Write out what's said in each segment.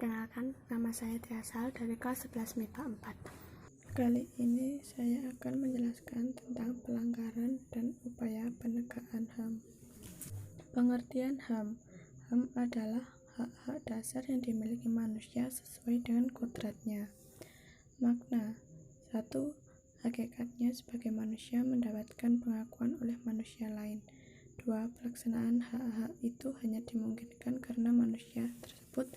Perkenalkan, nama saya Tiasal dari kelas 11 MIPA 4. Kali ini saya akan menjelaskan tentang pelanggaran dan upaya penegakan HAM. Pengertian HAM. HAM adalah hak-hak dasar yang dimiliki manusia sesuai dengan kodratnya. Makna 1. Hakikatnya sebagai manusia mendapatkan pengakuan oleh manusia lain. 2. Pelaksanaan hak-hak itu hanya dimungkinkan karena manusia tersebut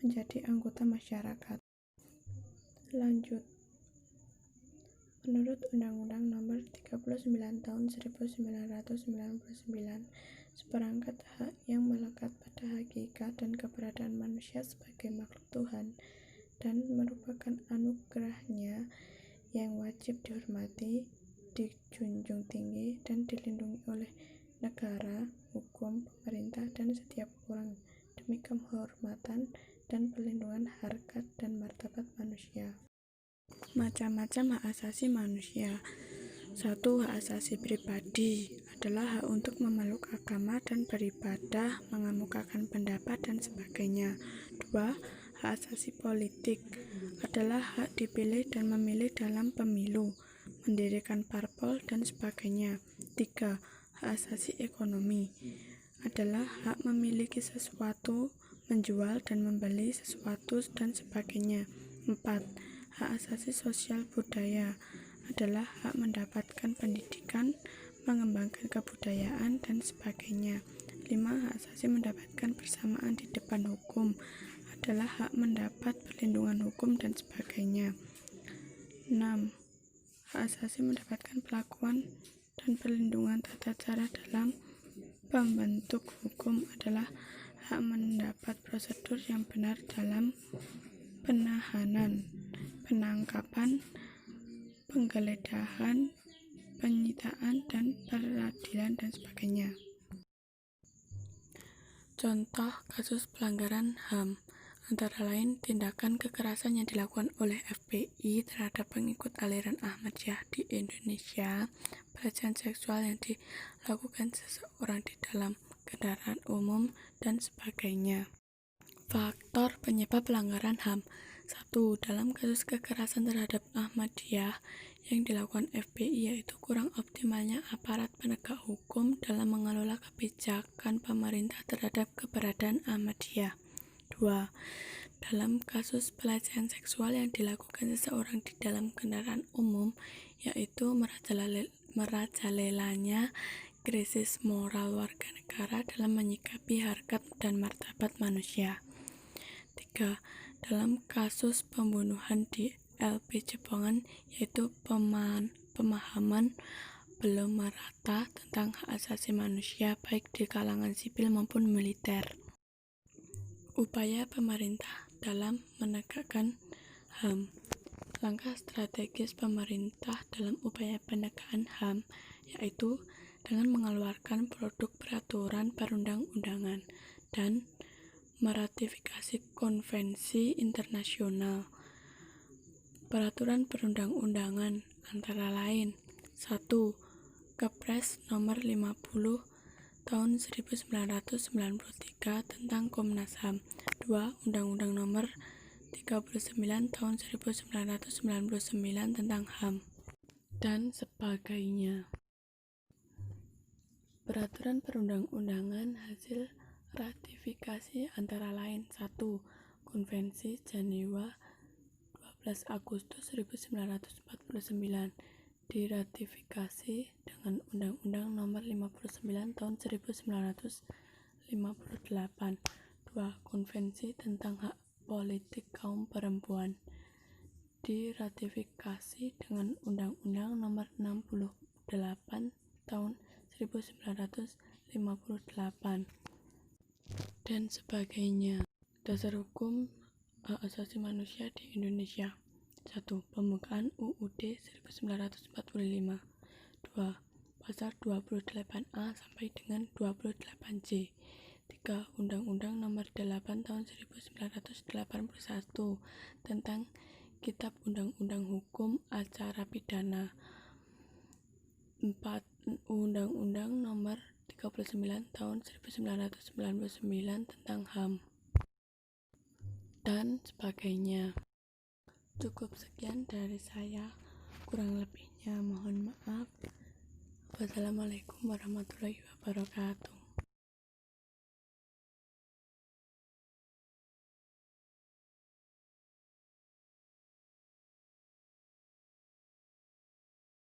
menjadi anggota masyarakat. Lanjut. Menurut Undang-Undang Nomor 39 Tahun 1999, seperangkat hak yang melekat pada hakikat dan keberadaan manusia sebagai makhluk Tuhan dan merupakan anugerahnya yang wajib dihormati, dijunjung tinggi, dan dilindungi oleh negara, hukum, pemerintah, dan setiap orang demi kehormatan dan perlindungan harkat dan martabat manusia. Macam-macam hak asasi manusia. 1. Hak asasi pribadi adalah hak untuk memeluk agama dan beribadah, mengemukakan pendapat, dan sebagainya. 2. Hak asasi politik adalah hak dipilih dan memilih dalam pemilu, mendirikan parpol, dan sebagainya. 3. Hak asasi ekonomi adalah hak memiliki sesuatu, menjual dan membeli sesuatu, dan sebagainya. 4. Hak asasi sosial budaya adalah hak mendapatkan pendidikan, mengembangkan kebudayaan, dan sebagainya. 5. Hak asasi mendapatkan persamaan di depan hukum adalah hak mendapat perlindungan hukum, dan sebagainya. 6. Hak asasi mendapatkan perlakuan dan perlindungan tata cara dalam pembentuk hukum adalah hak mendapat prosedur yang benar dalam penahanan, penangkapan, penggeledahan, penyitaan, dan peradilan, dan sebagainya. Contoh kasus pelanggaran HAM antara lain tindakan kekerasan yang dilakukan oleh FPI terhadap pengikut aliran Ahmadiyah di Indonesia, pelecehan seksual yang dilakukan seseorang di dalam kendaraan umum, dan sebagainya. Faktor penyebab pelanggaran HAM. 1. Dalam kasus kekerasan terhadap Ahmadiyah yang dilakukan FPI yaitu kurang optimalnya aparat penegak hukum dalam mengelola kebijakan pemerintah terhadap keberadaan Ahmadiyah. 2. Dalam kasus pelecehan seksual yang dilakukan seseorang di dalam kendaraan umum yaitu merajalelanya krisis moral warga negara dalam menyikapi harkat dan martabat manusia. 3. Dalam kasus pembunuhan di LP Jepongan yaitu pemahaman belum merata tentang hak asasi manusia baik di kalangan sipil maupun militer. Upaya pemerintah dalam menegakkan HAM. Langkah strategis pemerintah dalam upaya penegakan HAM yaitu dengan mengeluarkan produk peraturan perundang-undangan dan meratifikasi konvensi internasional. Peraturan perundang-undangan antara lain 1. Kepres nomor 50 tahun 1993 tentang Komnas HAM. 2. Undang-Undang nomor 39 tahun 1999 tentang HAM dan sebagainya. Peraturan perundang-undangan hasil ratifikasi antara lain 1. Konvensi Jenewa 12 Agustus 1949 diratifikasi dengan Undang-Undang Nomor 59 Tahun 1958. 2. Konvensi tentang Hak Politik Kaum Perempuan diratifikasi dengan Undang-Undang Nomor 68 Tahun 1958 dan sebagainya. Dasar hukum hak asasi manusia di Indonesia. 1. Pembukaan UUD 1945. 2. Pasal 28A sampai dengan 28C. 3. Undang-Undang Nomor 8 Tahun 1981 tentang Kitab Undang-Undang Hukum Acara Pidana. 4. Undang-Undang Nomor 39 Tahun 1999 tentang HAM. dan sebagainya. Cukup sekian dari saya, kurang lebihnya mohon maaf. Wassalamualaikum warahmatullahi wabarakatuh.